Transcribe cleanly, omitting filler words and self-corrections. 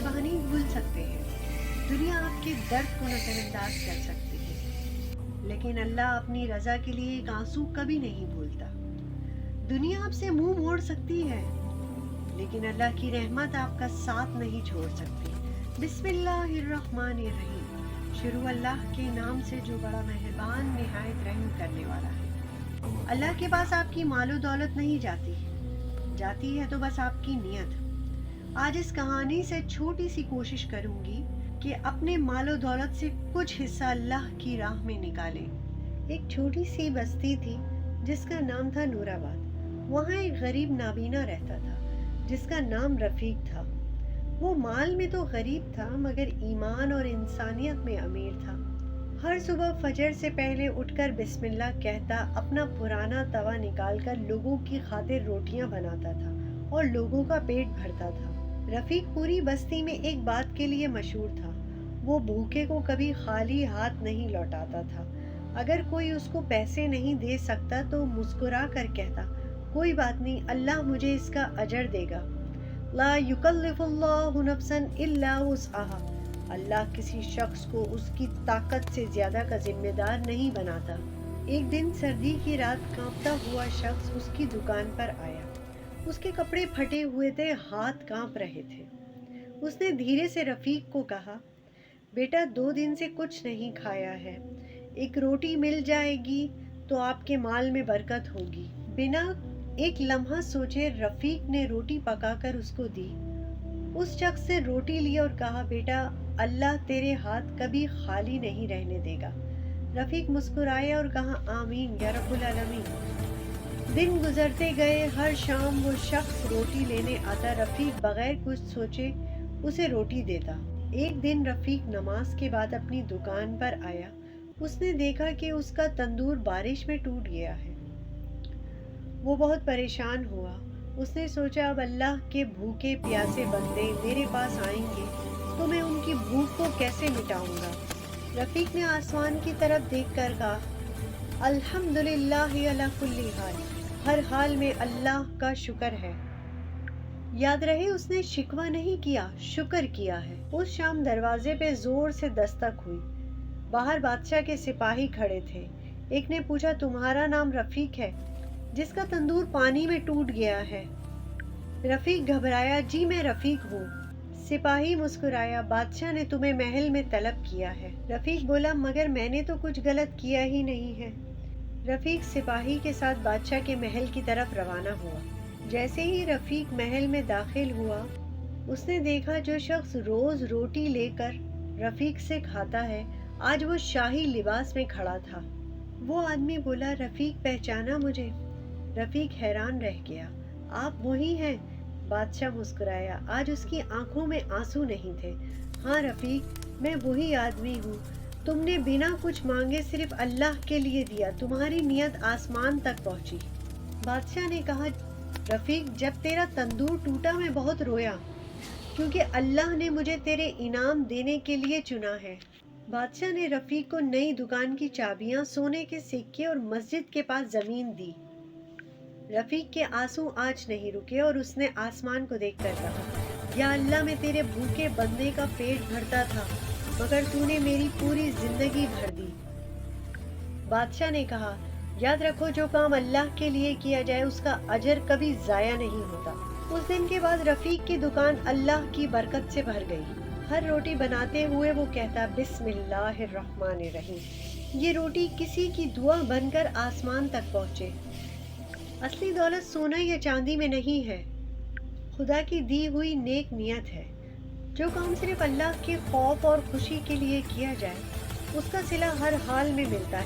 मेहरबानी भूल सकते हैं, दुनिया आपके दर्द को नजरअंदाज कर सकती है, लेकिन अल्लाह अपनी रजा के लिए एक आंसू कभी नहीं भूलता। दुनिया आपसे मुंह मोड़ सकती है, लेकिन अल्लाह की रहमत आपका साथ नहीं छोड़ सकती। बिस्मिल्लाहिर्रहमानिर्रहीम। शुरू अल्लाह के नाम से जो बड़ा मेहरबान निहायत रहम करने वाला है। अल्लाह के पास आपकी मालो दौलत नहीं जाती, जाती है तो बस आपकी नियत। आज इस कहानी से छोटी सी कोशिश करूंगी कि अपने मालो दौलत से कुछ हिस्सा अल्लाह की राह में निकालें। एक छोटी सी बस्ती थी जिसका नाम था नूराबाद। वहाँ एक गरीब नाबीना रहता था जिसका नाम रफीक था। वो माल में तो गरीब था मगर ईमान और इंसानियत में अमीर था। हर सुबह फजर से पहले उठकर बिस्मिल्लाह कहता अपना पुराना तवा निकालकर लोगों की खातिर रोटियां बनाता था और लोगों का पेट भरता था। रफीक पूरी बस्ती में एक बात के लिए मशहूर था, वो भूखे को कभी खाली हाथ नहीं लौटाता था। अगर कोई उसको पैसे नहीं दे सकता तो मुस्कुरा कर कहता, कोई बात नहीं, अल्लाह मुझे इसका अजर देगा। ला युकल्लिफुल्लाहु नफ्सन इल्ला वुसअहा। अल्लाह किसी शख्स को उसकी ताकत से ज्यादा का जिम्मेदार नहीं बनाता। एक दिन सर्दी की रात कांपता हुआ शख्स उसकी दुकान पर आया। उसके कपड़े फटे हुए थे, हाथ कांप रहे थे। उसने धीरे से रफीक को कहा, बेटा 2 दिन से कुछ नहीं खाया है, एक रोटी मिल जाएगी तो आपके माल में बरकत होगी। बिना एक लम्हा सोचे रफीक ने रोटी पकाकर उसको दी। उस शख्स से रोटी ली और कहा, बेटा अल्लाह तेरे हाथ कभी खाली नहीं रहने देगा। रफीक मुस्कुराया और कहा, आमीन या रब्बुल आलमीन। दिन गुजरते गए, हर शाम वो शख्स रोटी लेने आता। रफीक बगैर कुछ सोचे उसे रोटी देता। एक दिन रफीक नमाज के बाद अपनी दुकान पर आया। उसने देखा कि उसका तंदूर बारिश में टूट गया है। वो बहुत परेशान हुआ। उसने सोचा अब अल्लाह के भूखे प्यासे बंदे मेरे पास आएंगे तो मैं उनकी भूख को कैसे मिटाऊंगा। रफीक ने आसमान की तरफ देखकर कहा, अल्हम्दुलिल्लाहि अला कुल्ली हाल, हर हाल में अल्लाह का शुक्र है। याद रहे उसने शिकवा नहीं किया, शुक्र किया है। उस शाम दरवाजे पे जोर से दस्तक हुई। बाहर बादशाह के सिपाही खड़े थे। एक ने पूछा, तुम्हारा नाम रफीक है जिसका तंदूर पानी में टूट गया है? रफीक घबराया, जी मैं रफीक हूँ। सिपाही मुस्कुराया, बादशाह ने तुम्हें महल में तलब किया है। रफीक बोला, मगर मैंने तो कुछ गलत किया ही नहीं है। रफीक सिपाही के साथ बादशाह के महल की तरफ रवाना हुआ। जैसे ही रफीक महल में दाखिल हुआ, उसने देखा जो शख्स रोज रोटी लेकर रफीक से खाता है आज वो शाही लिबास में खड़ा था। वो आदमी बोला, रफीक पहचाना मुझे? रफीक हैरान रह गया, आप वही हैं? बादशाह मुस्कुराया, आज उसकी आंखों में आंसू नहीं थे। हाँ रफीक, मैं वही आदमी हूँ। तुमने बिना कुछ मांगे सिर्फ अल्लाह के लिए दिया, तुम्हारी नियत आसमान तक पहुंची। बादशाह ने कहा, रफीक जब तेरा तंदूर टूटा मैं बहुत रोया क्योंकि अल्लाह ने मुझे तेरे इनाम देने के लिए चुना है। बादशाह ने रफीक को नई दुकान की चाबियां, सोने के सिक्के और मस्जिद के पास जमीन दी। रफीक के आंसू आज नहीं रुके और उसने आसमान को देखकर कहा, या अल्लाह मैं तेरे भूखे बंदे का पेट भरता था मगर तूने मेरी पूरी जिंदगी भर दी। बादशाह ने कहा, याद रखो जो काम अल्लाह के लिए किया जाए उसका अजर कभी जाया नहीं होता। उस दिन के बाद रफीक की दुकान अल्लाह की बरकत से भर गई। हर रोटी बनाते हुए वो कहता, बिस्मिल्लाहिर्रहमानिर्रहीम। ये रोटी किसी की दुआ बनकर आसमान तक पहुँचे। असली दौलत सोना या चांदी में नहीं है, खुदा की दी हुई नेक नियत है। जो काम सिर्फ अल्लाह के खौफ और खुशी के लिए किया जाए उसका सिला हर हाल में मिलता है।